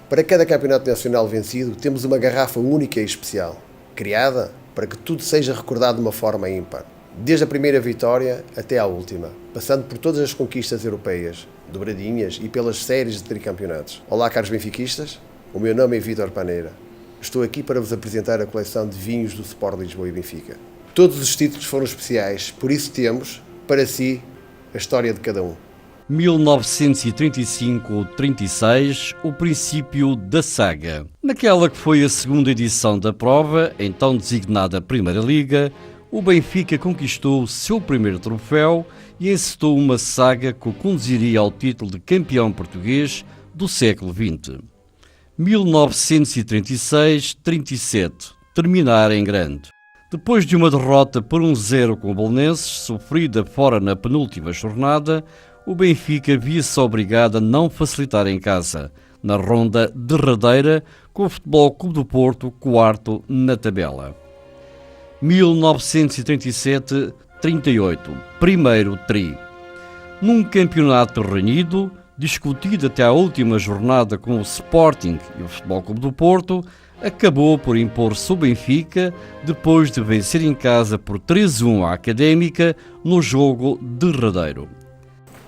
Para cada campeonato nacional vencido, temos uma garrafa única e especial, criada para que tudo seja recordado de uma forma ímpar. Desde a primeira vitória até à última, passando por todas as conquistas europeias, dobradinhas e pelas séries de tricampeonatos. Olá, caros benfiquistas, o meu nome é Vítor Paneira. Estou aqui para vos apresentar a coleção de vinhos do Sport Lisboa e Benfica. Todos os títulos foram especiais, por isso temos, para si, a história de cada um. 1935-36, o princípio da saga. Naquela que foi a segunda edição da prova, então designada Primeira Liga, o Benfica conquistou o seu primeiro troféu e encetou uma saga que o conduziria ao título de campeão português do século XX. 1936-37, terminar em grande. Depois de uma derrota por 1-0 com o Belenenses, sofrida fora na penúltima jornada, o Benfica via-se obrigado a não facilitar em casa, na ronda derradeira, com o Futebol Clube do Porto, quarto na tabela. 1937-38, primeiro tri. Num campeonato renhido, discutido até à última jornada com o Sporting e o Futebol Clube do Porto, acabou por impor-se o Benfica depois de vencer em casa por 3-1 à Académica no jogo derradeiro.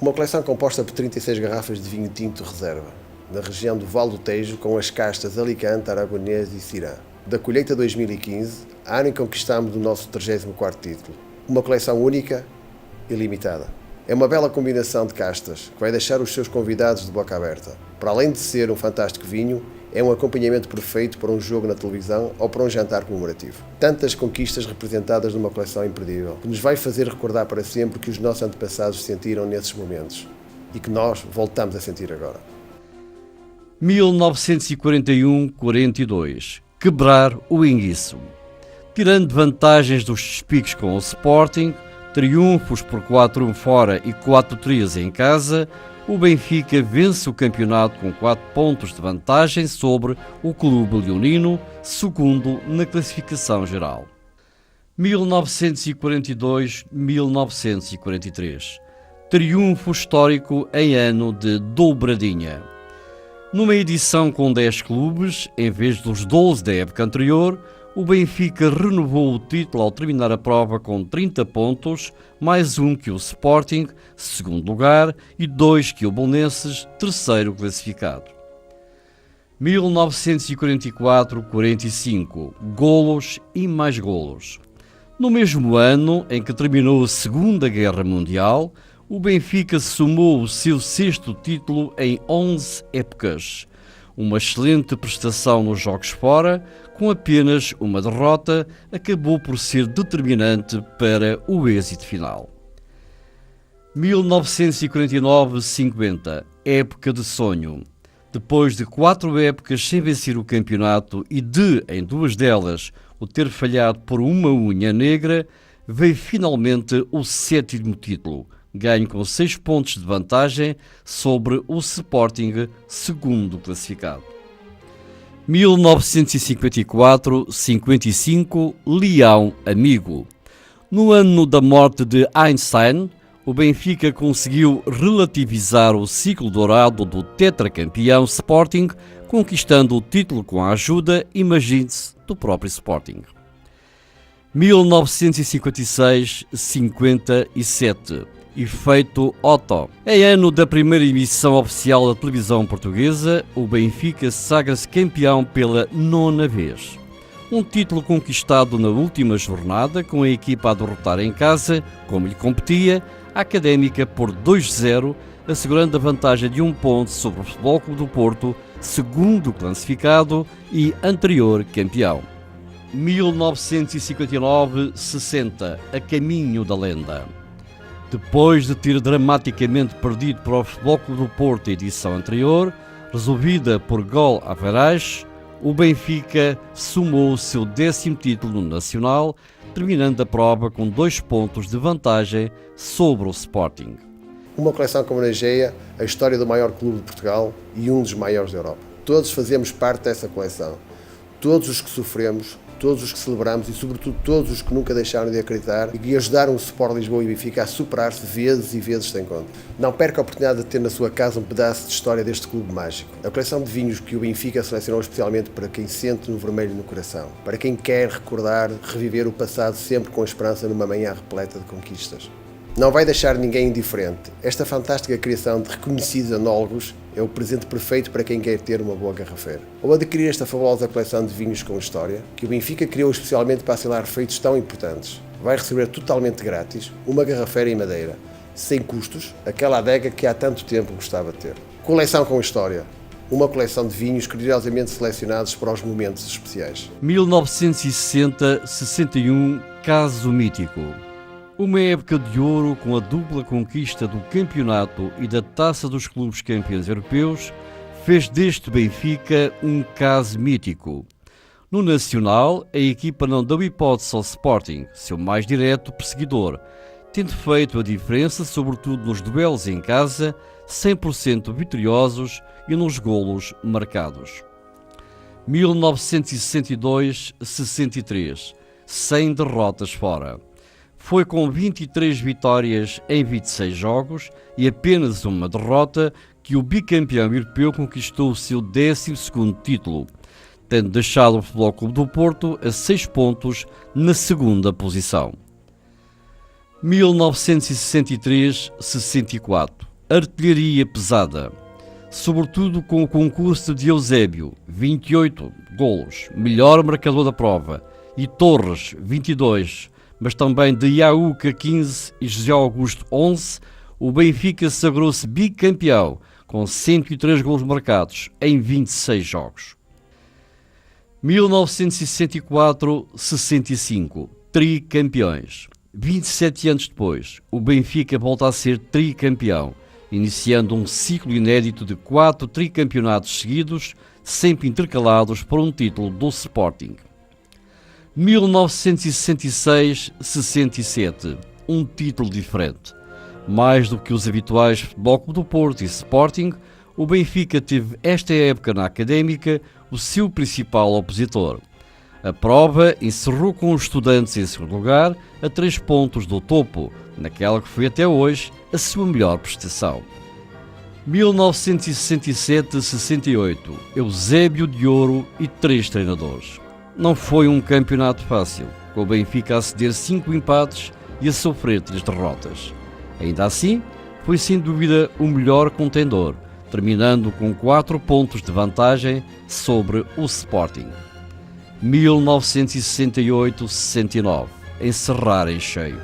Uma coleção composta por 36 garrafas de vinho tinto reserva, na região do Vale do Tejo, com as castas Alicante, Aragonês e Cirã. Da colheita 2015, ano em que conquistámos o nosso 34º título. Uma coleção única e limitada. É uma bela combinação de castas, que vai deixar os seus convidados de boca aberta. Para além de ser um fantástico vinho, é um acompanhamento perfeito para um jogo na televisão ou para um jantar comemorativo. Tantas conquistas representadas numa coleção imperdível, que nos vai fazer recordar para sempre o que os nossos antepassados sentiram nesses momentos e que nós voltamos a sentir agora. 1941-42, quebrar o enguiço. Tirando vantagens dos despiques com o Sporting, triunfos por 4-1 fora e 4-3 em casa, o Benfica vence o campeonato com 4 pontos de vantagem sobre o Clube Leonino, segundo na classificação geral. 1942-1943, triunfo histórico em ano de dobradinha. Numa edição com 10 clubes, em vez dos 12 da época anterior, o Benfica renovou o título ao terminar a prova com 30 pontos, mais um que o Sporting, segundo lugar, e 2 que o Belenenses, terceiro classificado. 1944-45, golos e mais golos. No mesmo ano em que terminou a Segunda Guerra Mundial, o Benfica somou o seu 6º título em 11 épocas. Uma excelente prestação nos jogos fora, com apenas uma derrota, acabou por ser determinante para o êxito final. 1949-50, época de sonho. Depois de 4 épocas sem vencer o campeonato e de, em 2 delas, o ter falhado por uma unha negra, veio finalmente o 7º título, ganho com 6 pontos de vantagem sobre o Sporting, segundo classificado. 1954-55, Leão Amigo. No ano da morte de Einstein, o Benfica conseguiu relativizar o ciclo dourado do tetracampeão Sporting, conquistando o título com a ajuda, imagine-se, do próprio Sporting. 1956-57, Efeito Otto. Em ano da primeira emissão oficial da televisão portuguesa, o Benfica sagra-se campeão pela 9ª vez. Um título conquistado na última jornada, com a equipa a derrotar em casa, como lhe competia, a Académica por 2-0, assegurando a vantagem de 1 ponto sobre o Futebol Clube do Porto, segundo classificado e anterior campeão. 1959-60, a caminho da lenda. Depois de ter dramaticamente perdido para o Futebol Clube do Porto a edição anterior, resolvida por gol average, o Benfica somou o seu 10º título no Nacional, terminando a prova com 2 pontos de vantagem sobre o Sporting. Uma coleção que homenageia a história do maior clube de Portugal e um dos maiores da Europa. Todos fazemos parte dessa coleção. Todos os que sofremos, todos os que celebramos e sobretudo todos os que nunca deixaram de acreditar e que ajudaram o Sport Lisboa e Benfica a superar-se vezes e vezes sem conta. Não perca a oportunidade de ter na sua casa um pedaço de história deste clube mágico. A coleção de vinhos que o Benfica selecionou especialmente para quem sente no vermelho no coração, para quem quer recordar, reviver o passado sempre com esperança numa manhã repleta de conquistas. Não vai deixar ninguém indiferente. Esta fantástica criação de reconhecidos enólogos é o presente perfeito para quem quer ter uma boa garrafeira. Ao adquirir esta fabulosa coleção de vinhos com história, que o Benfica criou especialmente para assinalar feitos tão importantes, vai receber totalmente grátis uma garrafeira em madeira, sem custos, aquela adega que há tanto tempo gostava de ter. Coleção com história. Uma coleção de vinhos curiosamente selecionados para os momentos especiais. 1960-61, caso mítico. Uma época de ouro com a dupla conquista do campeonato e da Taça dos Clubes Campeões Europeus fez deste Benfica um caso mítico. No Nacional, a equipa não deu hipótese ao Sporting, seu mais direto perseguidor, tendo feito a diferença sobretudo nos duelos em casa, 100% vitoriosos e nos golos marcados. 1962-63, 100 derrotas fora. Foi com 23 vitórias em 26 jogos e apenas uma derrota que o bicampeão europeu conquistou o seu 12º título, tendo deixado o Futebol Clube do Porto a 6 pontos na segunda posição. 1963-64, artilharia pesada, sobretudo com o concurso de Eusébio, 28 golos, melhor marcador da prova, e Torres, 22, mas também de Iauca 15 e José Augusto 11, o Benfica sagrou-se bicampeão, com 103 golos marcados em 26 jogos. 1964-65, tricampeões. 27 anos depois, o Benfica volta a ser tricampeão, iniciando um ciclo inédito de 4 tricampeonatos seguidos, sempre intercalados por um título do Sporting. 1966-67, um título diferente. Mais do que os habituais Futebol Clube do Porto e Sporting, o Benfica teve esta época na Académica o seu principal opositor. A prova encerrou com os Estudantes em segundo lugar, a 3 pontos do topo, naquela que foi até hoje a sua melhor prestação. 1967-68, Eusébio de Ouro e 3 treinadores. Não foi um campeonato fácil, com o Benfica a ceder 5 empates e a sofrer 3 derrotas. Ainda assim, foi sem dúvida o melhor contendor, terminando com 4 pontos de vantagem sobre o Sporting. 1968-69, encerrar em cheio.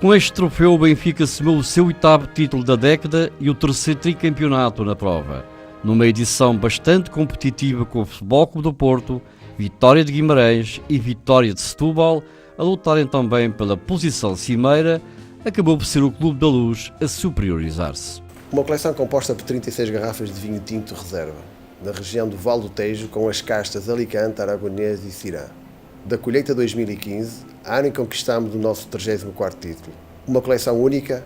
Com este troféu, o Benfica assumiu o seu 8º título da década e o 3º tricampeonato na prova, numa edição bastante competitiva com o Futebol Clube do Porto, Vitória de Guimarães e Vitória de Setúbal, a lutarem também pela posição cimeira, acabou por ser o Clube da Luz a superiorizar-se. Uma coleção composta por 36 garrafas de vinho tinto reserva, na região do Vale do Tejo, com as castas Alicante, Aragonês e Sirá. Da colheita 2015, ano em que conquistámos o nosso 34º título. Uma coleção única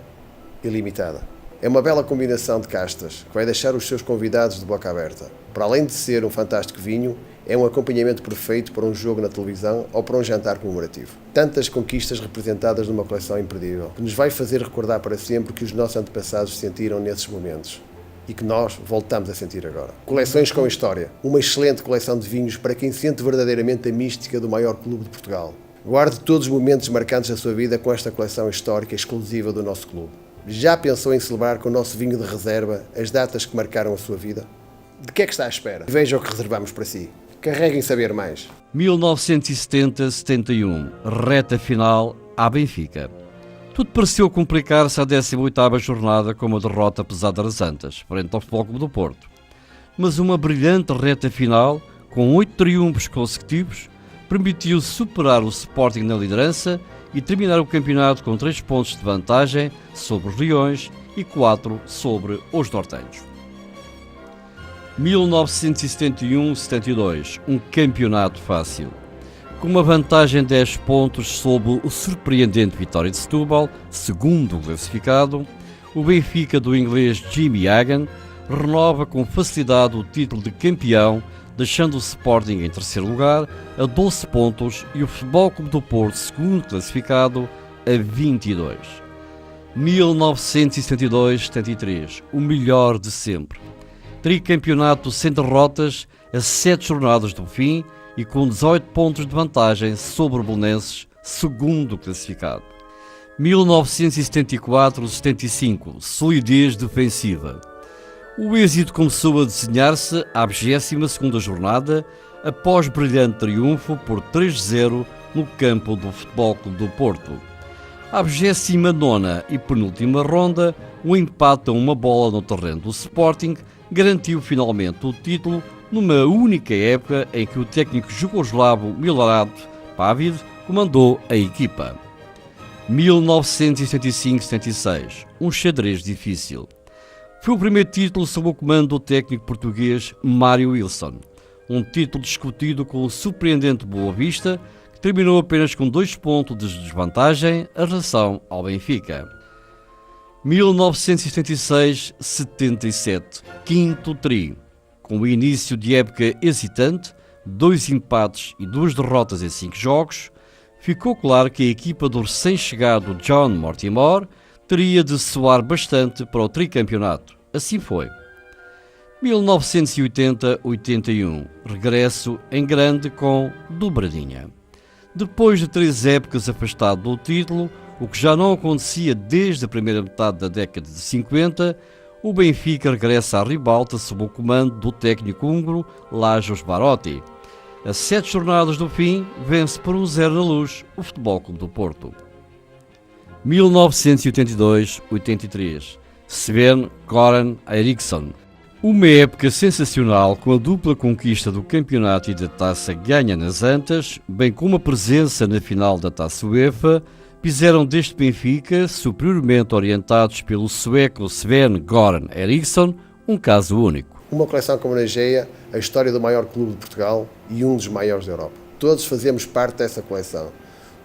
e limitada. É uma bela combinação de castas, que vai deixar os seus convidados de boca aberta. Para além de ser um fantástico vinho, é um acompanhamento perfeito para um jogo na televisão ou para um jantar comemorativo. Tantas conquistas representadas numa coleção imperdível, que nos vai fazer recordar para sempre o que os nossos antepassados sentiram nesses momentos e que nós voltamos a sentir agora. Coleções com história. Uma excelente coleção de vinhos para quem sente verdadeiramente a mística do maior clube de Portugal. Guarde todos os momentos marcantes da sua vida com esta coleção histórica exclusiva do nosso clube. Já pensou em celebrar com o nosso vinho de reserva as datas que marcaram a sua vida? De que é que está à espera? Veja o que reservamos para si. Carreguem saber mais. 1970-71, reta final à Benfica. Tudo pareceu complicar-se à 18ª jornada com uma derrota pesada das Antas, frente ao Futebol Clube do Porto. Mas uma brilhante reta final, com 8 triunfos consecutivos, permitiu superar o Sporting na liderança e terminar o campeonato com 3 pontos de vantagem sobre os Leões e 4 sobre os Nortenhos. 1971-72, um campeonato fácil. Com uma vantagem de 10 pontos sobre o surpreendente Vitória de Setúbal, segundo classificado, o Benfica do inglês Jimmy Hagan renova com facilidade o título de campeão, deixando o Sporting em terceiro lugar a 12 pontos e o Futebol Clube do Porto, segundo classificado, a 22. 1972-73, o melhor de sempre. Tricampeonato sem derrotas a 7 jornadas do fim e com 18 pontos de vantagem sobre o Belenenses, segundo classificado. 1974-75, solidez defensiva. O êxito começou a desenhar-se à 22ª jornada, após brilhante triunfo por 3-0 no campo do Futebol Clube do Porto. À 29ª e penúltima ronda, o empate a uma bola no terreno do Sporting garantiu finalmente o título numa única época em que o técnico jugoslavo Milorad Pavic comandou a equipa. 1975-76, um xadrez difícil. Foi o primeiro título sob o comando do técnico português Mário Wilson. Um título discutido com o surpreendente Boa Vista, que terminou apenas com 2 pontos de desvantagem em relação ao Benfica. 1976-77, quinto tri. Com o início de época hesitante, 2 empates e 2 derrotas em 5 jogos, ficou claro que a equipa do recém-chegado John Mortimer teria de suar bastante para o tricampeonato. Assim foi. 1980-81, regresso em grande com dobradinha. Depois de 3 épocas afastado do título, o que já não acontecia desde a primeira metade da década de 50, o Benfica regressa à ribalta sob o comando do técnico húngaro Lajos Barotti. A 7 jornadas do fim, vence por 1-0 na Luz o Futebol Clube do Porto. 1982-83, Sven-Göran Eriksson. Uma época sensacional com a dupla conquista do campeonato e da taça ganha nas Antas, bem como a presença na final da Taça UEFA, fizeram deste Benfica, superiormente orientados pelo sueco Sven-Göran Eriksson, um caso único. Uma coleção que homenageia a história do maior clube de Portugal e um dos maiores da Europa. Todos fazemos parte dessa coleção.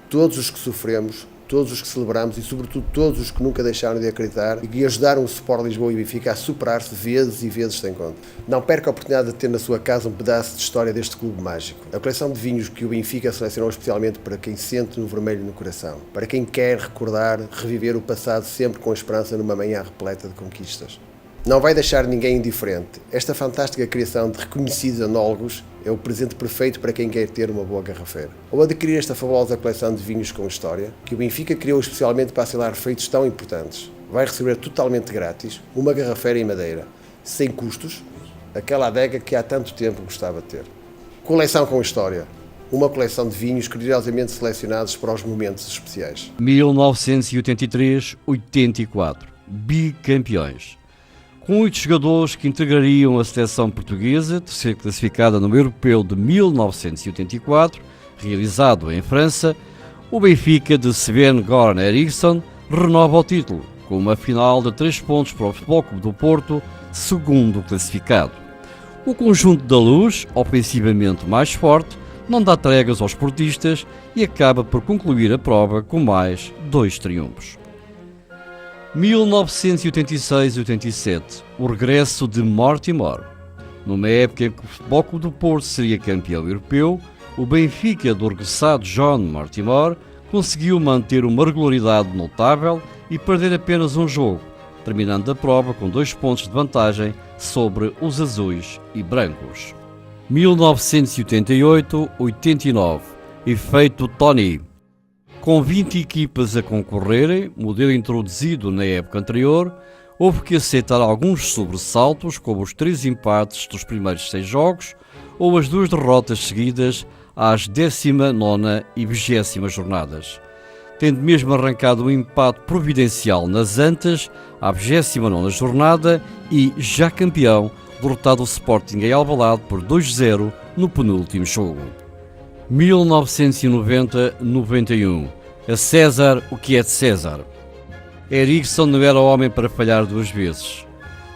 Todos os que sofremos, todos os que celebramos e, sobretudo, todos os que nunca deixaram de acreditar e que ajudaram o Sport Lisboa e Benfica a superar-se vezes e vezes sem conta. Não perca a oportunidade de ter na sua casa um pedaço de história deste clube mágico. A coleção de vinhos que o Benfica selecionou especialmente para quem sente no vermelho no coração. Para quem quer recordar, reviver o passado sempre com esperança numa manhã repleta de conquistas. Não vai deixar ninguém indiferente. Esta fantástica criação de reconhecidos enólogos é o presente perfeito para quem quer ter uma boa garrafeira. Ou adquirir esta fabulosa coleção de vinhos com história, que o Benfica criou especialmente para assinalar feitos tão importantes. Vai receber totalmente grátis uma garrafeira em madeira, sem custos, aquela adega que há tanto tempo gostava de ter. Coleção com história. Uma coleção de vinhos cuidadosamente selecionados para os momentos especiais. 1983-84, bicampeões. Com 8 jogadores que integrariam a seleção portuguesa, terceira classificada no Europeu de 1984, realizado em França, o Benfica de Sven-Göran Eriksson renova o título, com uma final de 3 pontos para o Futebol Clube do Porto, segundo classificado. O conjunto da Luz, ofensivamente mais forte, não dá tréguas aos portistas e acaba por concluir a prova com mais 2 triunfos. 1986-87, o regresso de Mortimer. Numa época em que o Futebol Clube do Porto seria campeão europeu, o Benfica do regressado John Mortimer conseguiu manter uma regularidade notável e perder apenas um jogo, terminando a prova com 2 pontos de vantagem sobre os azuis e brancos. 1988-89, efeito Tony. Com 20 equipas a concorrerem, modelo introduzido na época anterior, houve que aceitar alguns sobressaltos, como os 3 empates dos primeiros 6 jogos ou as 2 derrotas seguidas às 19ª e 20ª jornadas. Tendo mesmo arrancado um empate providencial nas Antas, à 29ª jornada e, já campeão, derrotado o Sporting em Alvalade por 2-0 no penúltimo jogo. 1990-91. A César o que é de César. Eriksson não era homem para falhar 2 vezes.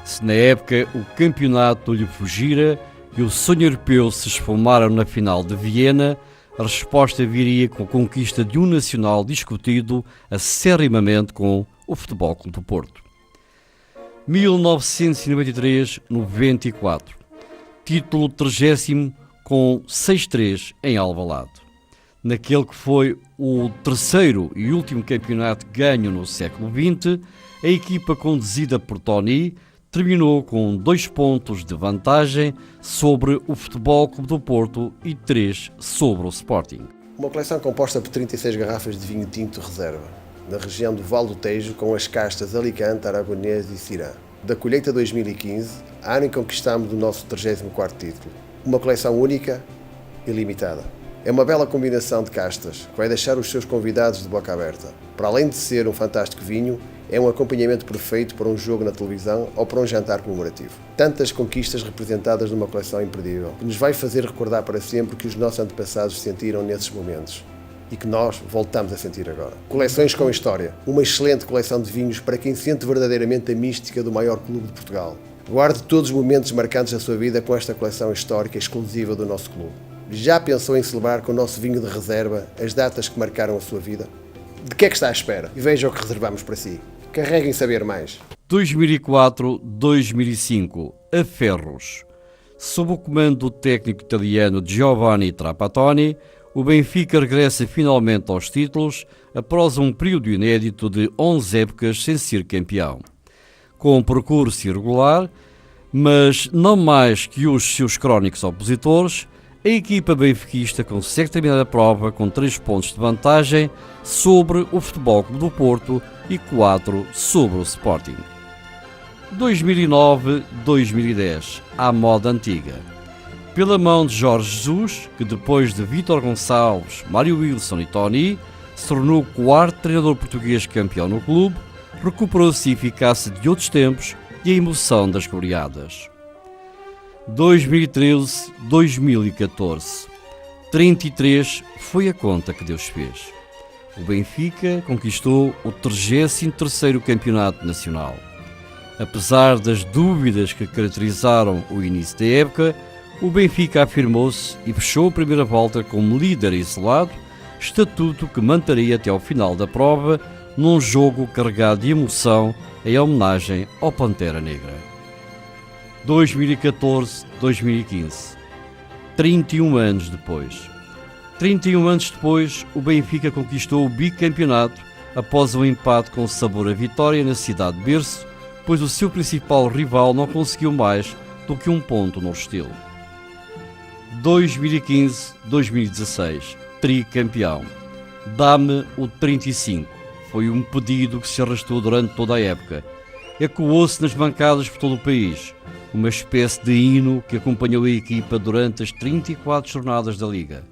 Se na época o campeonato lhe fugira e o sonho europeu se esfumaram na final de Viena, a resposta viria com a conquista de um nacional discutido acerrimamente com o Futebol Clube do Porto. 1993-94. Título 30º com 6-3 em Alvalade. Naquele que foi o terceiro e último campeonato ganho no século XX, a equipa conduzida por Tony terminou com 2 pontos de vantagem sobre o Futebol Clube do Porto e 3 sobre o Sporting. Uma coleção composta por 36 garrafas de vinho tinto reserva, na região do Vale do Tejo, com as castas Alicante, Aragonês e Sirá. Da colheita 2015, ano em que conquistámos o nosso 34º título. Uma coleção única e limitada. É uma bela combinação de castas que vai deixar os seus convidados de boca aberta. Para além de ser um fantástico vinho, é um acompanhamento perfeito para um jogo na televisão ou para um jantar comemorativo. Tantas conquistas representadas numa coleção imperdível, que nos vai fazer recordar para sempre o que os nossos antepassados sentiram nesses momentos e que nós voltamos a sentir agora. Coleções com história. Uma excelente coleção de vinhos para quem sente verdadeiramente a mística do maior clube de Portugal. Guarde todos os momentos marcantes da sua vida com esta coleção histórica exclusiva do nosso clube. Já pensou em celebrar com o nosso vinho de reserva as datas que marcaram a sua vida? De que é que está à espera? E veja o que reservamos para si. Carregue em saber mais. 2004-2005, a Ferros. Sob o comando do técnico italiano Giovanni Trapattoni, o Benfica regressa finalmente aos títulos após um período inédito de 11 épocas sem ser campeão. Com um percurso irregular, mas não mais que os seus crónicos opositores, a equipa benfiquista consegue terminar a prova com 3 pontos de vantagem sobre o Futebol Clube do Porto e 4 sobre o Sporting. 2009-2010, à moda antiga. Pela mão de Jorge Jesus, que depois de Vítor Gonçalves, Mário Wilson e Tony, se tornou o 4º treinador português campeão no clube, recuperou-se a eficácia de outros tempos e a emoção das goleadas. 2013-2014, 33 foi a conta que Deus fez. O Benfica conquistou o 33º campeonato nacional. Apesar das dúvidas que caracterizaram o início da época, o Benfica afirmou-se e fechou a primeira volta como líder isolado, estatuto que manteria até ao final da prova num jogo carregado de emoção em homenagem ao Pantera Negra. 2014-2015, 31 anos depois. 31 anos depois, o Benfica conquistou o bicampeonato após um empate com sabor a vitória na cidade de berço, pois o seu principal rival não conseguiu mais do que um ponto no Restelo. 2015-2016, tricampeão. Dá-me o 35. Foi um pedido que se arrastou durante toda a época. Ecoou-se nas bancadas por todo o país, uma espécie de hino que acompanhou a equipa durante as 34 jornadas da Liga.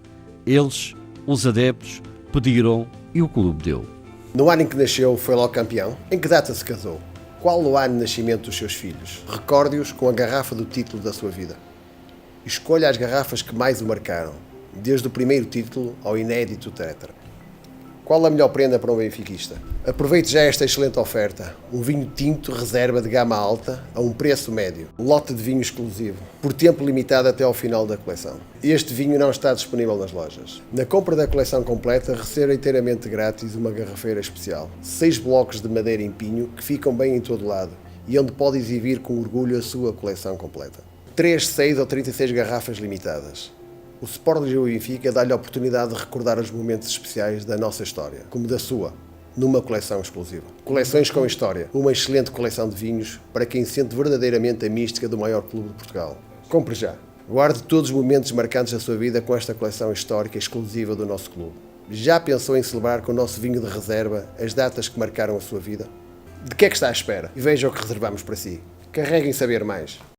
Eles, os adeptos, pediram e o clube deu. No ano em que nasceu, foi logo campeão? Em que data se casou? Qual o ano de nascimento dos seus filhos? Recorde-os com a garrafa do título da sua vida. Escolha as garrafas que mais o marcaram, desde o primeiro título ao inédito tetra. Qual a melhor prenda para um benfiquista? Aproveite já esta excelente oferta. Um vinho tinto reserva de gama alta a um preço médio. Um lote de vinho exclusivo, por tempo limitado até ao final da coleção. Este vinho não está disponível nas lojas. Na compra da coleção completa, receba inteiramente grátis uma garrafeira especial. 6 blocos de madeira em pinho que ficam bem em todo lado e onde pode exibir com orgulho a sua coleção completa. 3, 6 ou 36 garrafas limitadas. O Sport Lisboa e Benfica dá-lhe a oportunidade de recordar os momentos especiais da nossa história, como da sua, numa coleção exclusiva. Coleções com história, uma excelente coleção de vinhos para quem sente verdadeiramente a mística do maior clube de Portugal. Compre já. Guarde todos os momentos marcantes da sua vida com esta coleção histórica exclusiva do nosso clube. Já pensou em celebrar com o nosso vinho de reserva as datas que marcaram a sua vida? De que é que está à espera? E veja o que reservamos para si. Carregue em saber mais.